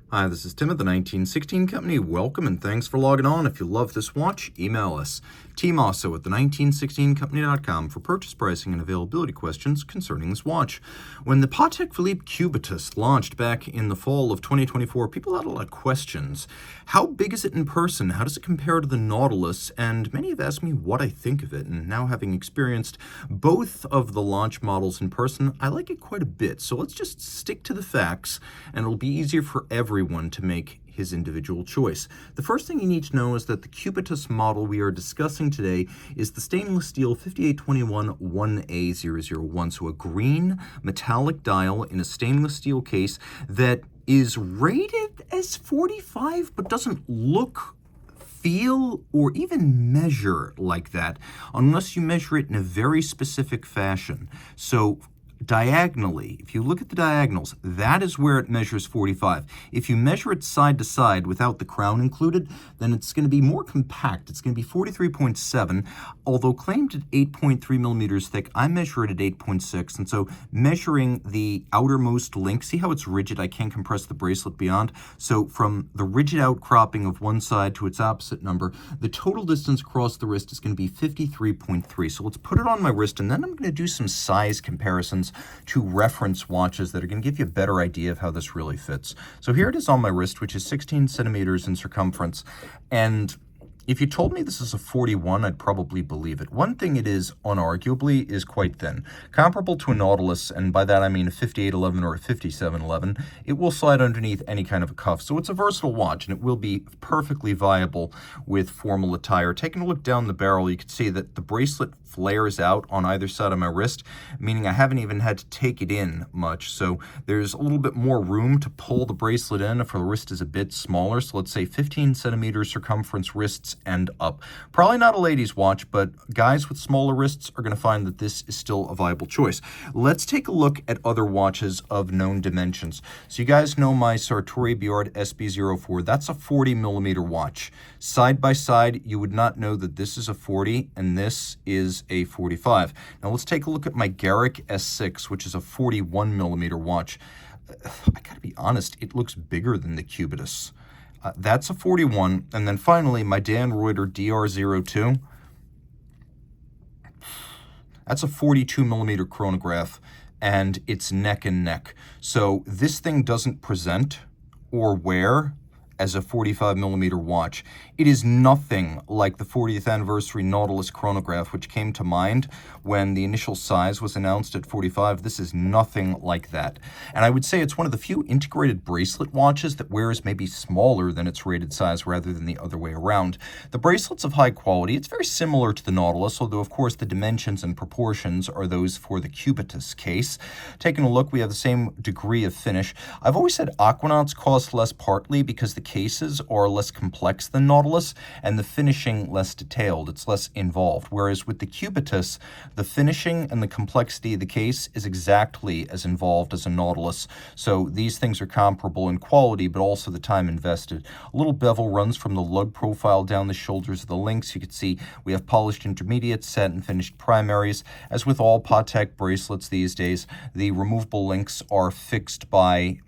Hi, this is Tim at the 1916 Company. Welcome and thanks for logging on. If you love this watch, email us, Team Mosso at the 1916company.com for purchase pricing and availability questions concerning this watch. When the Patek Philippe Cubitus launched back in the fall of 2024, people had a lot of questions. How big is it in person? How does it compare to the Nautilus? And many have asked me what I think of it. And now, having experienced both of the launch models in person, I like it quite a bit. So let's just stick to the facts, and it'll be easier for everyone to make his individual choice. The first thing you need to know is that the Cubitus model we are discussing today is the stainless steel 5821 1A-001, so a green metallic dial in a stainless steel case that is rated as 45 but doesn't look, feel, or even measure like that unless you measure it in a very specific fashion. So diagonally, if you look at the diagonals, that is where it measures 45. If you measure it side to side without the crown included, then it's going to be more compact. It's going to be 43.7, although claimed at 8.3 millimeters thick. I measure it at 8.6, and so measuring the outermost link, see how it's rigid? I can't compress the bracelet beyond. So from the rigid outcropping of one side to its opposite number, the total distance across the wrist is going to be 53.3. So let's put it on my wrist, and then I'm going to do some size comparisons to reference watches that are going to give you a better idea of how this really fits. So here it is on my wrist, which is 16 centimeters in circumference. And if you told me this is a 41, I'd probably believe it. One thing it is, unarguably, is quite thin. Comparable to a Nautilus, and by that I mean a 5811 or a 5711, it will slide underneath any kind of a cuff. So it's a versatile watch, and it will be perfectly viable with formal attire. Taking a look down the barrel, you can see that the bracelet flares out on either side of my wrist, meaning I haven't even had to take it in much. So there's a little bit more room to pull the bracelet in if the wrist is a bit smaller. So let's say 15 centimeters circumference wrists and up. Probably not a ladies' watch, but guys with smaller wrists are going to find that this is still a viable choice. Let's take a look at other watches of known dimensions. So you guys know my Sartori Biard SB04. That's a 40 millimeter watch. Side by side, you would not know that this is a 40 and this is a 45. Now let's take a look at my Garrick S6, which is a 41 millimeter watch. I gotta be honest, it looks bigger than the Cubitus. That's a 41. And then finally, my Dan Reuter DR02. That's a 42 millimeter chronograph, and it's neck and neck. So this thing doesn't present or wear as a 45 millimeter watch. It is nothing like the 40th anniversary Nautilus chronograph, which came to mind when the initial size was announced at 45. This is nothing like that. And I would say it's one of the few integrated bracelet watches that wears maybe smaller than its rated size rather than the other way around. The bracelet's of high quality. It's very similar to the Nautilus, although of course the dimensions and proportions are those for the Cubitus case. Taking a look, we have the same degree of finish. I've always said Aquanauts cost less partly because the cases are less complex than Nautilus and the finishing less detailed. It's less involved. Whereas with the Cubitus, the finishing and the complexity of the case is exactly as involved as a Nautilus. So these things are comparable in quality, but also the time invested. A little bevel runs from the lug profile down the shoulders of the links. You can see we have polished intermediates, satin finished primaries. As with all Patek bracelets these days, the removable links are fixed by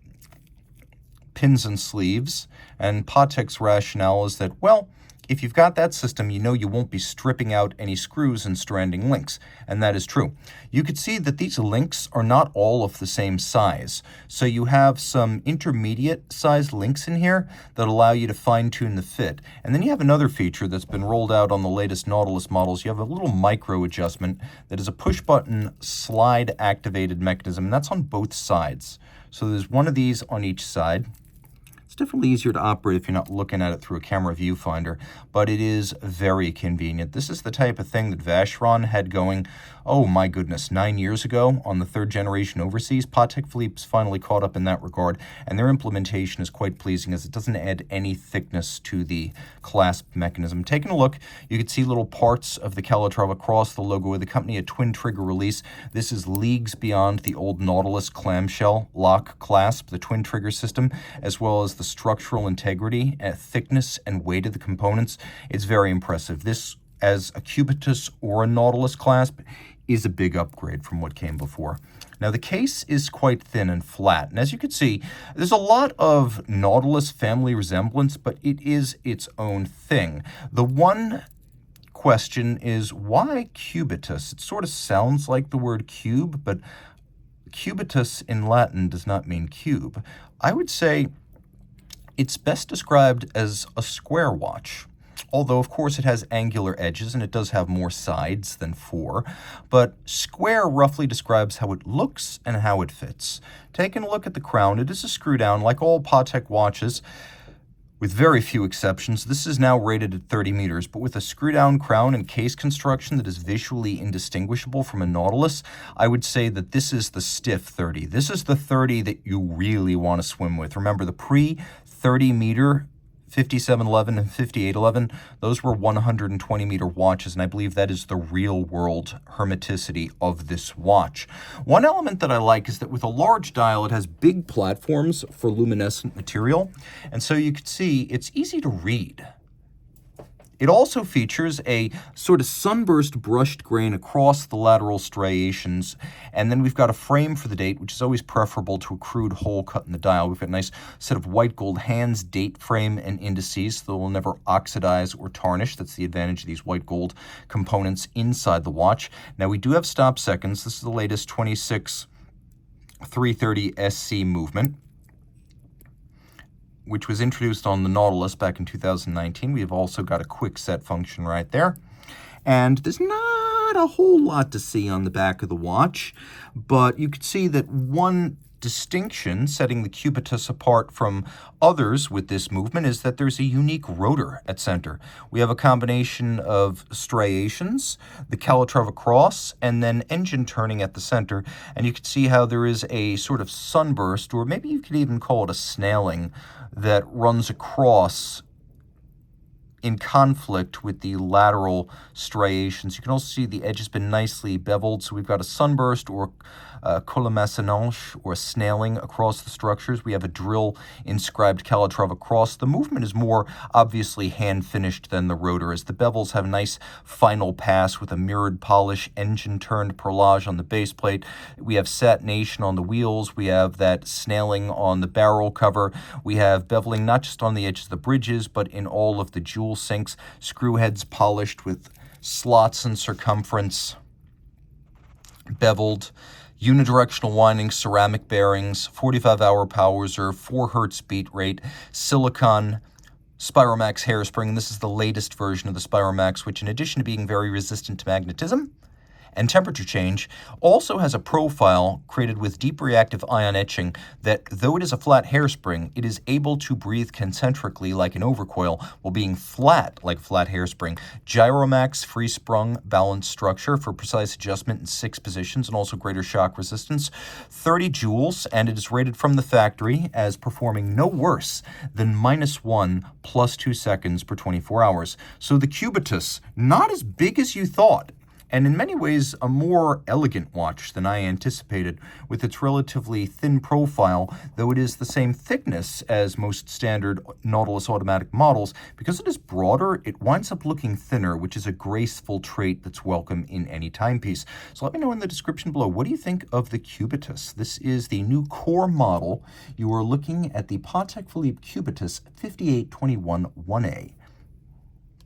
pins and sleeves, and Patek's rationale is that, well, if you've got that system, you know you won't be stripping out any screws and stranding links, and that is true. You could see that these links are not all of the same size, so you have some intermediate sized links in here that allow you to fine-tune the fit. And then you have another feature that's been rolled out on the latest Nautilus models. You have a little micro adjustment that is a push-button slide activated mechanism, and that's on both sides. So there's one of these on each side. It's definitely easier to operate if you're not looking at it through a camera viewfinder, but it is very convenient. This is the type of thing that Vacheron had going, oh my goodness, 9 years ago on the third generation overseas. Patek Philippe's finally caught up in that regard, and their implementation is quite pleasing as it doesn't add any thickness to the clasp mechanism. Taking a look, you can see little parts of the calatrava across the logo of the company, a twin trigger release. This is leagues beyond the old Nautilus clamshell lock clasp, the twin trigger system, as well as the structural integrity, thickness, and weight of the components. It's very impressive. This, as a Cubitus or a Nautilus clasp, is a big upgrade from what came before. Now, the case is quite thin and flat, and as you can see, there's a lot of Nautilus family resemblance, but it is its own thing. The one question is, why Cubitus? It sort of sounds like the word cube, but Cubitus in Latin does not mean cube. I would say it's best described as a square watch, although of course it has angular edges and it does have more sides than 4, but square roughly describes how it looks and how it fits. Taking a look at the crown, it is a screw down like all Patek watches, with very few exceptions. This is now rated at 30 meters, but with a screw-down crown and case construction that is visually indistinguishable from a Nautilus, I would say that this is the stiff 30. This is the 30 that you really want to swim with. Remember, the pre-30 meter 5711 and 5811, those were 120-meter watches, and I believe that is the real-world hermeticity of this watch. One element that I like is that with a large dial, it has big platforms for luminescent material, and so you can see it's easy to read. It also features a sort of sunburst brushed grain across the lateral striations, and then we've got a frame for the date, which is always preferable to a crude hole cut in the dial. We've got a nice set of white gold hands, date frame, and indices, so they will never oxidize or tarnish. That's the advantage of these white gold components inside the watch. Now, we do have stop seconds. This is the latest 26-330 SC movement, which was introduced on the Nautilus back in 2019. We have also got a quick set function right there. And there's not a whole lot to see on the back of the watch, but you can see that one distinction setting the Cubitus apart from others with this movement is that there's a unique rotor at center. We have a combination of striations, the Calatrava cross, and then engine turning at the center, and you can see how there is a sort of sunburst, or maybe you could even call it a snailing, that runs across in conflict with the lateral striations. You can also see the edge has been nicely beveled, so we've got a sunburst or colomaçonnage or snailing across the structures. We have a drill inscribed Calatrava cross. The movement is more obviously hand-finished than the rotor, as the bevels have a nice final pass with a mirrored polish, engine-turned perlage on the base plate. We have satination on the wheels. We have that snailing on the barrel cover. We have beveling not just on the edges of the bridges, but in all of the jewel sinks. Screw heads polished with slots and circumference beveled. Unidirectional winding ceramic bearings, 45-hour power reserve, 4 hertz beat rate, silicon Spiromax hairspring. This is the latest version of the Spiromax, which in addition to being very resistant to magnetism and temperature change, also has a profile created with deep reactive ion etching that, though it is a flat hairspring, it is able to breathe concentrically like an overcoil while being flat like flat hairspring. Gyromax free-sprung balanced structure for precise adjustment in 6 positions and also greater shock resistance. 30 joules, and it is rated from the factory as performing no worse than -1 plus 2 seconds per 24 hours. So the Cubitus, not as big as you thought, and in many ways a more elegant watch than I anticipated, with its relatively thin profile, though it is the same thickness as most standard Nautilus automatic models. Because it is broader, it winds up looking thinner, which is a graceful trait that's welcome in any timepiece. So let me know in the description below, what do you think of the Cubitus? This is the new core model. You are looking at the Patek Philippe Cubitus 5821 1A.